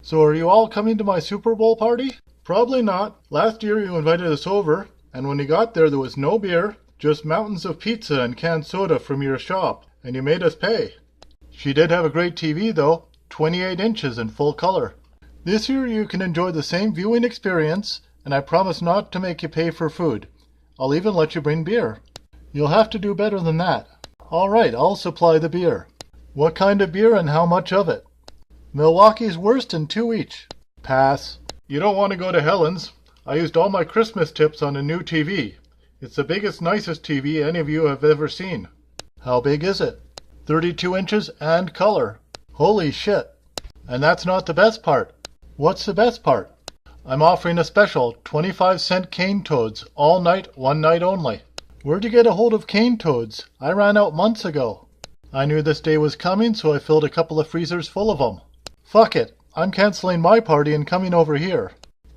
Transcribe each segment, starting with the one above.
So are you all coming to my Super Bowl party? Probably not. Last year you invited us over, and when we got there was no beer, just mountains of pizza and canned soda from your shop, and you made us pay. She did have a great TV though, 28 inches in full color. This year you can enjoy the same viewing experience, and I promise not to make you pay for food. I'll even let you bring beer. You'll have to do better than that. All right, I'll supply the beer. What kind of beer and how much of it? Milwaukee's Worst and 2 each. Pass. You don't want to go to Helen's. I used all my Christmas tips on a new TV. It's the biggest, nicest TV any of you have ever seen. How big is it? 32 inches and color. Holy shit. And that's not the best part. What's the best part? I'm offering a special 25-cent cane toads all night, one night only. Where'd you get a hold of cane toads? I ran out months ago. I knew this day was coming, so I filled a couple of freezers full of them. Fuck it. I'm canceling my party and coming over here.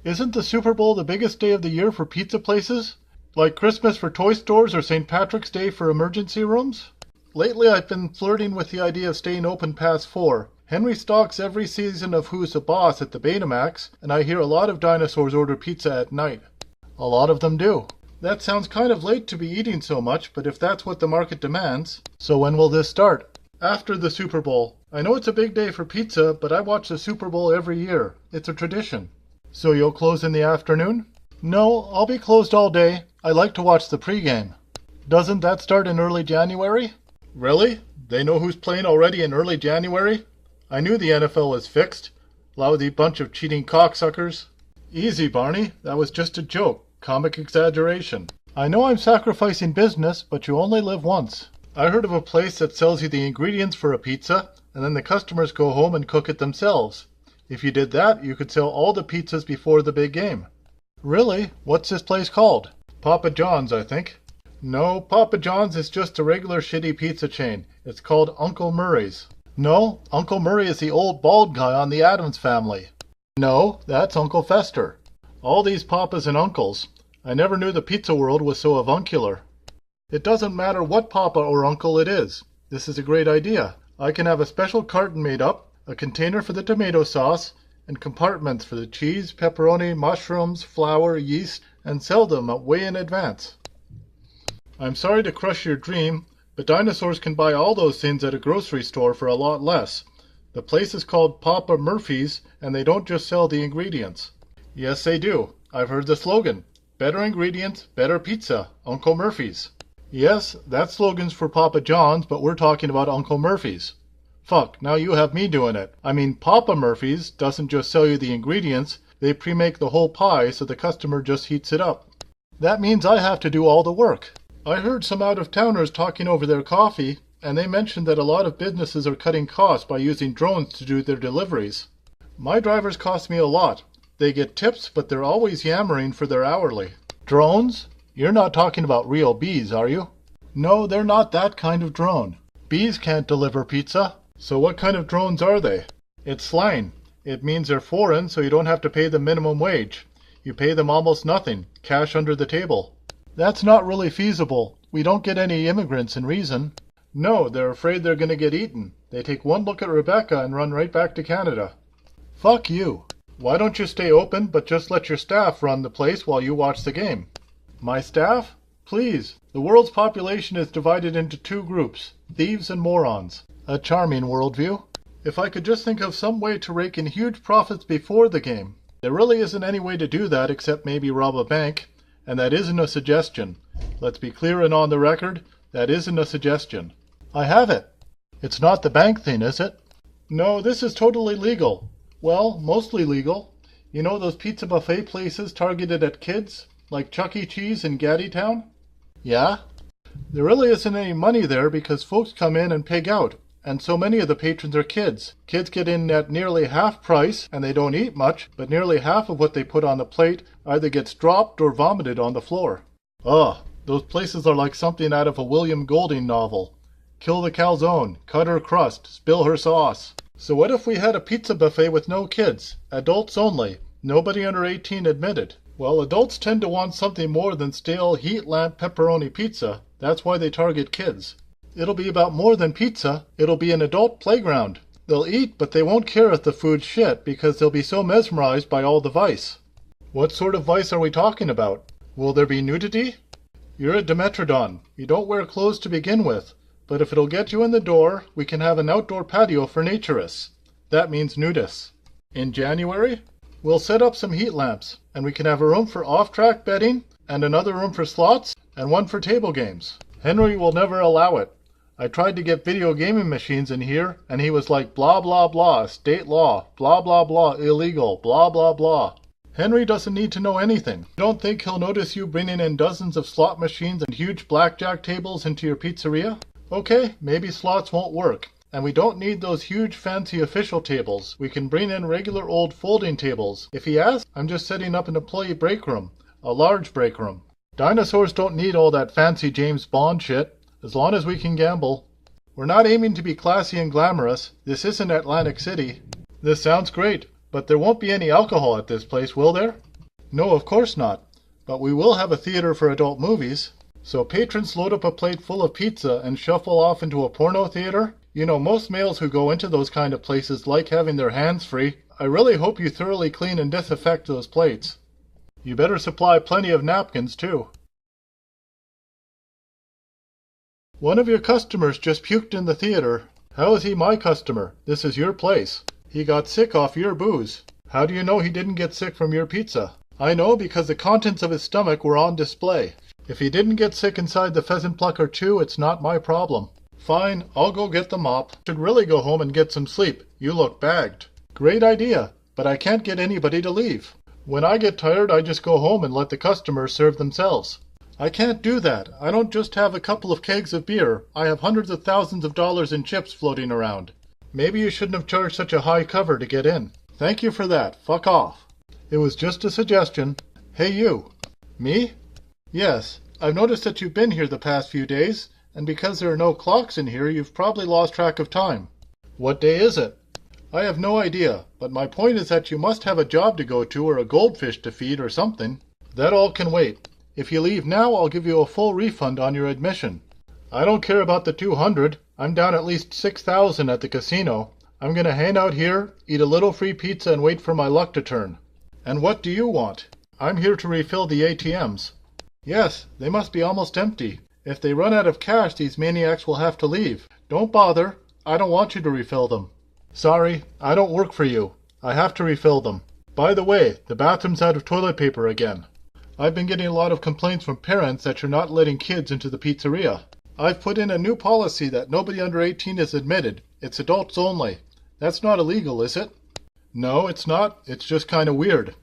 Isn't the Super Bowl the biggest day of the year for pizza places? Like Christmas for toy stores or St. Patrick's Day for emergency rooms? Lately I've been flirting with the idea of staying open past 4. Henry stocks every season of Who's the Boss at the Betamax, and I hear a lot of dinosaurs order pizza at night. A lot of them do. That sounds kind of late to be eating so much, but if that's what the market demands. So when will this start? After the Super Bowl. I know it's a big day for pizza, but I watch the Super Bowl every year. It's a tradition. So you'll close in the afternoon? No, I'll be closed all day. I like to watch the pregame. Doesn't that start in early January? Really? They know who's playing already in early January? I knew the NFL was fixed. Lousy bunch of cheating cocksuckers. Easy, Barney. That was just a joke. Comic exaggeration. I know I'm sacrificing business, but you only live once. I heard of a place that sells you the ingredients for a pizza, and then the customers go home and cook it themselves. If you did that, you could sell all the pizzas before the big game. Really? What's this place called? Papa John's, I think. No, Papa John's is just a regular shitty pizza chain. It's called Uncle Murray's. No, Uncle Murray is the old bald guy on the Addams Family. No, that's Uncle Fester. All these papas and uncles. I never knew the pizza world was so avuncular. It doesn't matter what papa or uncle it is. This is a great idea. I can have a special carton made up, a container for the tomato sauce, and compartments for the cheese, pepperoni, mushrooms, flour, yeast, and sell them way in advance. I'm sorry to crush your dream, but dinosaurs can buy all those things at a grocery store for a lot less. The place is called Papa Murphy's, and they don't just sell the ingredients. Yes, they do. I've heard the slogan. Better ingredients, better pizza. Uncle Murphy's. Yes, that slogan's for Papa John's, but we're talking about Uncle Murphy's. Fuck, now you have me doing it. I mean, Papa Murphy's doesn't just sell you the ingredients, they pre-make the whole pie so the customer just heats it up. That means I have to do all the work. I heard some out-of-towners talking over their coffee, and they mentioned that a lot of businesses are cutting costs by using drones to do their deliveries. My drivers cost me a lot. They get tips, but they're always yammering for their hourly. Drones? You're not talking about real bees, are you? No, they're not that kind of drone. Bees can't deliver pizza. So what kind of drones are they? It's slang. It means they're foreign, so you don't have to pay them minimum wage. You pay them almost nothing, cash under the table. That's not really feasible. We don't get any immigrants in Reason. No, they're afraid they're going to get eaten. They take one look at Rebecca and run right back to Canada. Fuck you. Why don't you stay open, but just let your staff run the place while you watch the game? My staff? Please. The world's population is divided into 2 groups, thieves and morons. A charming worldview. If I could just think of some way to rake in huge profits before the game. There really isn't any way to do that except maybe rob a bank, and that isn't a suggestion. Let's be clear and on the record, that isn't a suggestion. I have it. It's not the bank thing, is it? No, this is totally legal. Well, mostly legal. You know those pizza buffet places targeted at kids? Like Chuck E. Cheese in Gaddytown? Yeah? There really isn't any money there because folks come in and pig out, and so many of the patrons are kids. Kids get in at nearly half price, and they don't eat much, but nearly half of what they put on the plate either gets dropped or vomited on the floor. Ugh, those places are like something out of a William Golding novel. Kill the calzone, cut her crust, spill her sauce. So what if we had a pizza buffet with no kids? Adults only. Nobody under 18 admitted. Well, adults tend to want something more than stale heat lamp pepperoni pizza. That's why they target kids. It'll be about more than pizza. It'll be an adult playground. They'll eat, but they won't care if the food's shit because they'll be so mesmerized by all the vice. What sort of vice are we talking about? Will there be nudity? You're a Dimetrodon. You don't wear clothes to begin with, but if it'll get you in the door, we can have an outdoor patio for naturists. That means nudists. In January, we'll set up some heat lamps, and we can have a room for off-track betting, and another room for slots, and one for table games. Henry will never allow it. I tried to get video gaming machines in here, and he was like, blah blah blah, state law, blah blah blah, illegal, blah blah blah. Henry doesn't need to know anything. You don't think he'll notice you bringing in dozens of slot machines and huge blackjack tables into your pizzeria? Okay, maybe slots won't work. And we don't need those huge fancy official tables. We can bring in regular old folding tables. If he asks, I'm just setting up an employee break room. A large break room. Dinosaurs don't need all that fancy James Bond shit, as long as we can gamble. We're not aiming to be classy and glamorous. This isn't Atlantic City. This sounds great, but there won't be any alcohol at this place, will there? No, of course not. But we will have a theater for adult movies. So patrons load up a plate full of pizza and shuffle off into a porno theater? You know, most males who go into those kind of places like having their hands free. I really hope you thoroughly clean and disinfect those plates. You better supply plenty of napkins, too. One of your customers just puked in the theater. How is he my customer? This is your place. He got sick off your booze. How do you know he didn't get sick from your pizza? I know because the contents of his stomach were on display. If he didn't get sick inside the pheasant plucker too, it's not my problem. Fine, I'll go get the mop. Should really go home and get some sleep. You look bagged. Great idea, but I can't get anybody to leave. When I get tired, I just go home and let the customers serve themselves. I can't do that. I don't just have a couple of kegs of beer. I have hundreds of thousands of dollars in chips floating around. Maybe you shouldn't have charged such a high cover to get in. Thank you for that. Fuck off. It was just a suggestion. Hey you. Me? Yes. I've noticed that you've been here the past few days, and because there are no clocks in here, you've probably lost track of time. What day is it? I have no idea, but my point is that you must have a job to go to or a goldfish to feed or something. That all can wait. If you leave now, I'll give you a full refund on your admission. I don't care about the 200. I'm down at least 6,000 at the casino. I'm going to hang out here, eat a little free pizza, and wait for my luck to turn. And what do you want? I'm here to refill the ATMs. Yes, they must be almost empty. If they run out of cash, these maniacs will have to leave. Don't bother. I don't want you to refill them. Sorry, I don't work for you. I have to refill them. By the way, the bathroom's out of toilet paper again. I've been getting a lot of complaints from parents that you're not letting kids into the pizzeria. I've put in a new policy that nobody under 18 is admitted. It's adults only. That's not illegal, is it? No, it's not. It's just kind of weird.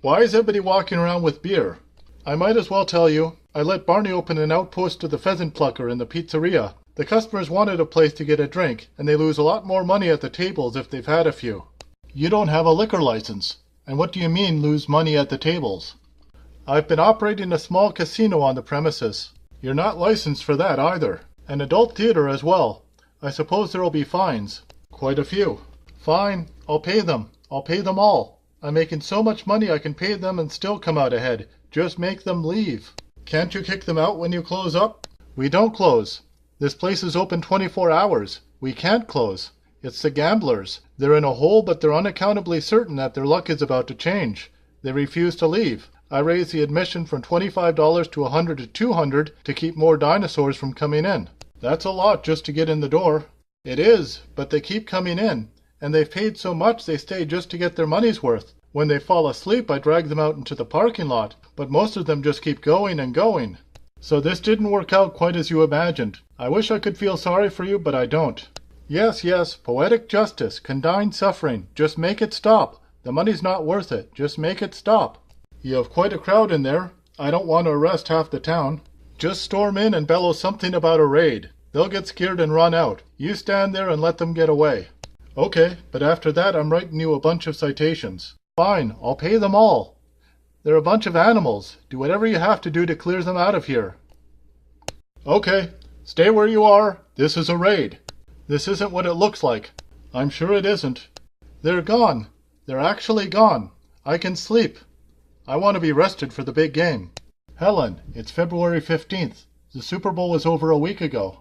Why is everybody walking around with beer? I might as well tell you. I let Barney open an outpost to the pheasant plucker in the pizzeria. The customers wanted a place to get a drink, and they lose a lot more money at the tables if they've had a few. You don't have a liquor license. And what do you mean, lose money at the tables? I've been operating a small casino on the premises. You're not licensed for that either. An adult theater as well. I suppose there'll be fines. Quite a few. Fine, I'll pay them. I'll pay them all. I'm making so much money I can pay them and still come out ahead. Just make them leave. Can't you kick them out when you close up? We don't close. This place is open 24 hours. We can't close. It's the gamblers. They're in a hole, but they're unaccountably certain that their luck is about to change. They refuse to leave. I raised the admission from $25 to $100 to $200 to keep more dinosaurs from coming in. That's a lot just to get in the door. It is, but they keep coming in. And they've paid so much they stay just to get their money's worth. When they fall asleep, I drag them out into the parking lot, but most of them just keep going and going. So this didn't work out quite as you imagined. I wish I could feel sorry for you, but I don't. Yes, yes, poetic justice, condign suffering. Just make it stop. The money's not worth it. Just make it stop. You have quite a crowd in there. I don't want to arrest half the town. Just storm in and bellow something about a raid. They'll get scared and run out. You stand there and let them get away. Okay, but after that I'm writing you a bunch of citations. Fine, I'll pay them all. They're a bunch of animals. Do whatever you have to do to clear them out of here. Okay, stay where you are. This is a raid. This isn't what it looks like. I'm sure it isn't. They're gone. They're actually gone. I can sleep. I want to be rested for the big game. Helen, it's February 15th. The Super Bowl was over a week ago.